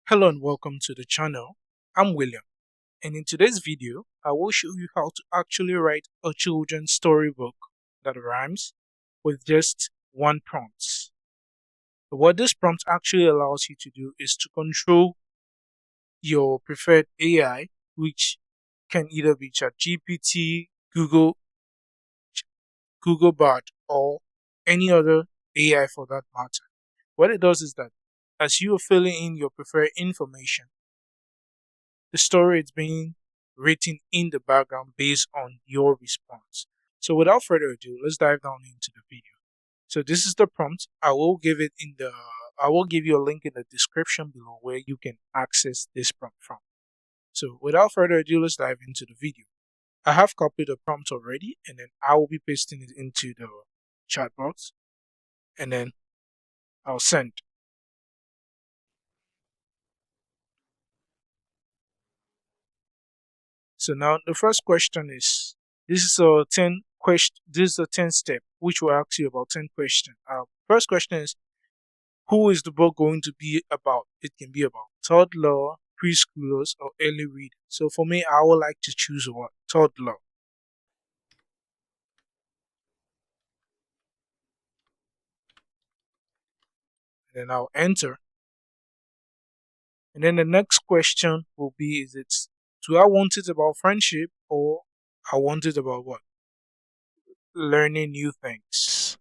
Hello and welcome to the channel. I'm William, and in today's video, I will show you how to actually write a children's storybook that rhymes with just one prompt. What this prompt actually allows you to do is to control your preferred AI, which can either be ChatGPT, Google Bard, or any other AI for that matter. What it does is that as you are filling in your preferred information, the story is being written in the background based on your response. So without further ado, let's dive down into the video. So this is the prompt. I will give you a link in the description below where you can access this prompt from. So without further ado, let's dive into the video. I have copied the prompt already, and then I will be pasting it into the chat box, and then I'll send. So now the first question is, this is a 10 step which will ask you about 10 questions. First question is, who is the book going to be about? It can be about toddler, preschoolers, or early reader. So for me, I would like to choose what? Toddler. And then I'll enter. And then the next question will be, do I want it about friendship, or I want it about what? Learning new things.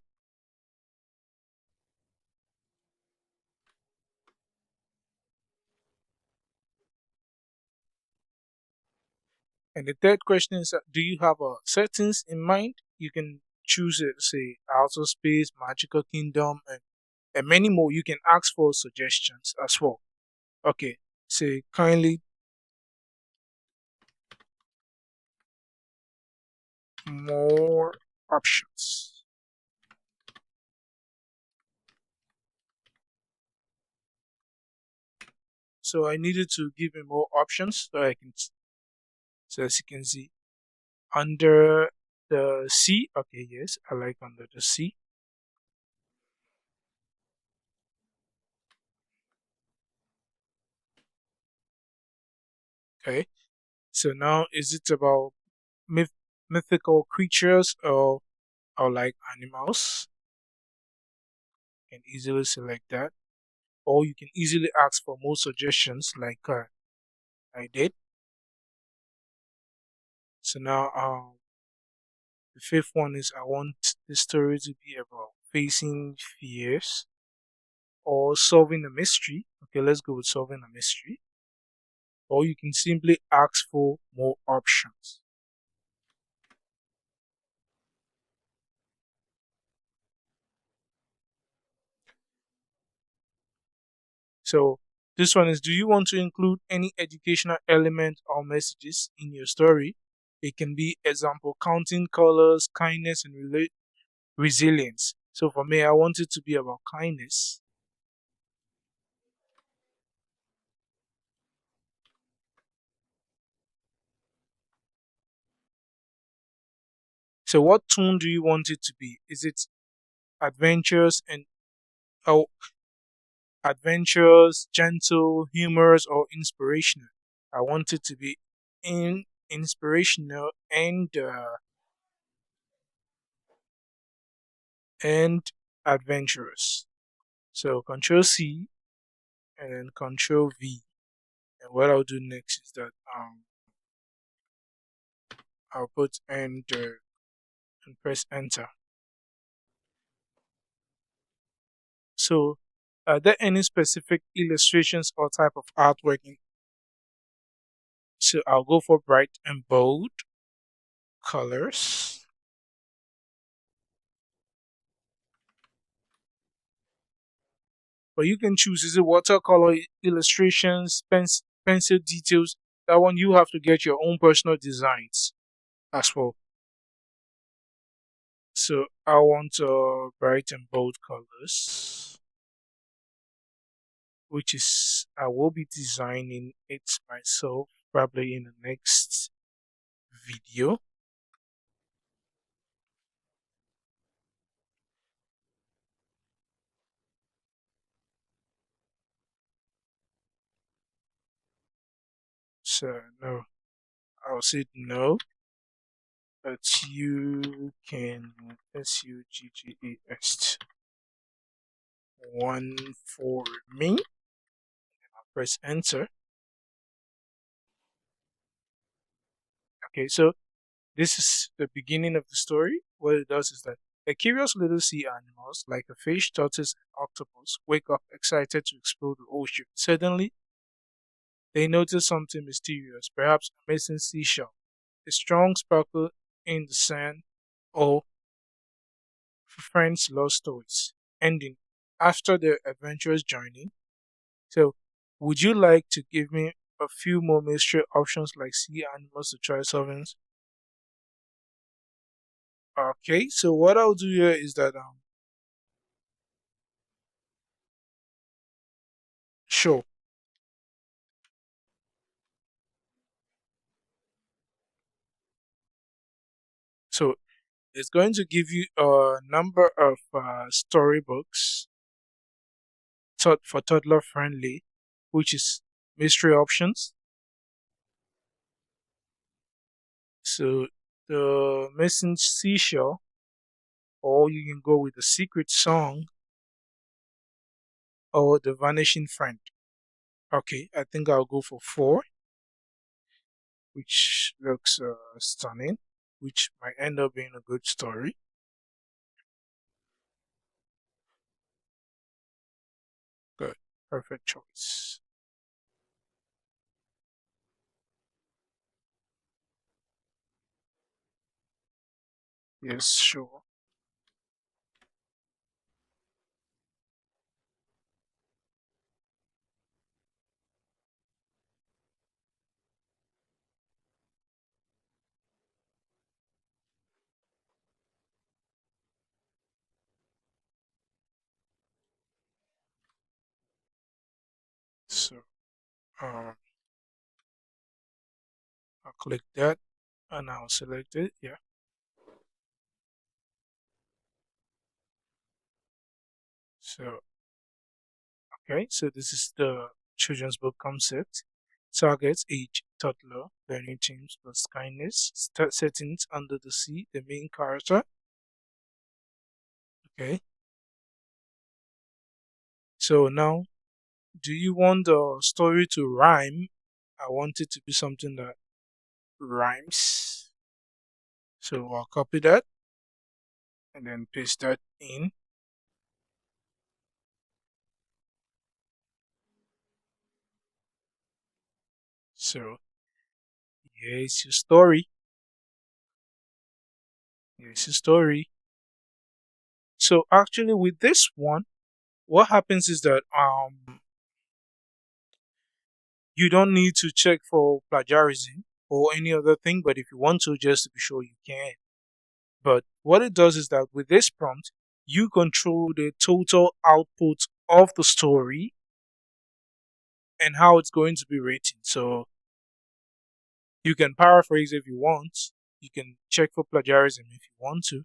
And the third question is, do you have a settings in mind? You can choose it, say outer space, magical kingdom, and many more. You can ask for suggestions as well. Okay, say kindly more options. So I needed to give him more options so I can. So as you can see, under the sea. Okay, yes, I like under the sea. Okay, so now is it about myth, mythical creatures or like animals? You can easily select that, or you can easily ask for more suggestions like I did. So now the fifth one is, I want the story to be about facing fears or solving a mystery. Okay, let's go with solving a mystery. Or you can simply ask for more options. So this one is, do you want to include any educational element or messages in your story? It can be example counting colors, kindness, and resilience. So for me, I want it to be about kindness. So what tone do you want it to be? Is it adventurous and oh, adventurous, gentle, humorous, or inspirational? I want it to be inspirational and adventurous. So Control C and then Control V. And what I'll do next is that I'll put enter and press enter. So are there any specific illustrations or type of artwork? So I'll go for bright and bold colors. But you can choose, is it watercolor illustrations, pencil details? That one you have to get your own personal designs as well. So I want bright and bold colors, which is I will be designing it myself probably in the next video. So no, I'll say no. But you can SUGGES one for me. Press enter. Okay, so this is the beginning of the story. What it does is that the curious little sea animals, like a fish, tortoise, and octopus, wake up excited to explore the ocean. Suddenly, they notice something mysterious, perhaps a missing seashell, a strong sparkle in the sand, or friends' lost toys. Ending. After their adventurous journey, so would you like to give me a few more mystery options like sea animals to try solving? Okay, so what I'll do here is that sure. So it's going to give you a number of storybooks for toddler friendly, which is mystery options. So the missing seashell, or you can go with the secret song or the vanishing friend. Okay, I think I'll go for four, which looks stunning, which might end up being a good story. Good, perfect choice. Yes, sure. So um, I'll click that and I'll select it. Yeah. So okay, so this is the children's book concept. Targets age toddler, learning teams plus kindness. Settings under the sea, the main character. Okay, so now, do you want the story to rhyme? I want it to be something that rhymes. So I'll copy that and then paste that in. So here's your story. Here's your story. So actually, with this one, what happens is that you don't need to check for plagiarism or any other thing, but if you want to, just to be sure, you can. But what it does is that with this prompt, you control the total output of the story and how it's going to be written. So you can paraphrase if you want. You can check for plagiarism if you want to.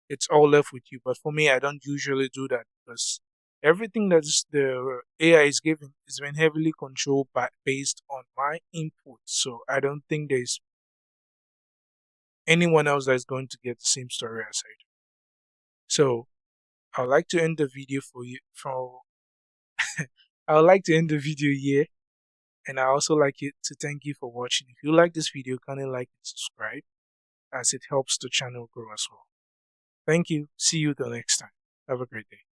It's all left with you. But for me, I don't usually do that because everything that the AI is giving is been heavily controlled by based on my input. So I don't think there's anyone else that's going to get the same story as I do. So I'd like to end the video for you. I would like to end the video here, and I also like it to thank you for watching. If you like this video, kindly like and subscribe, as it helps the channel grow as well. Thank you. See you the next time. Have a great day.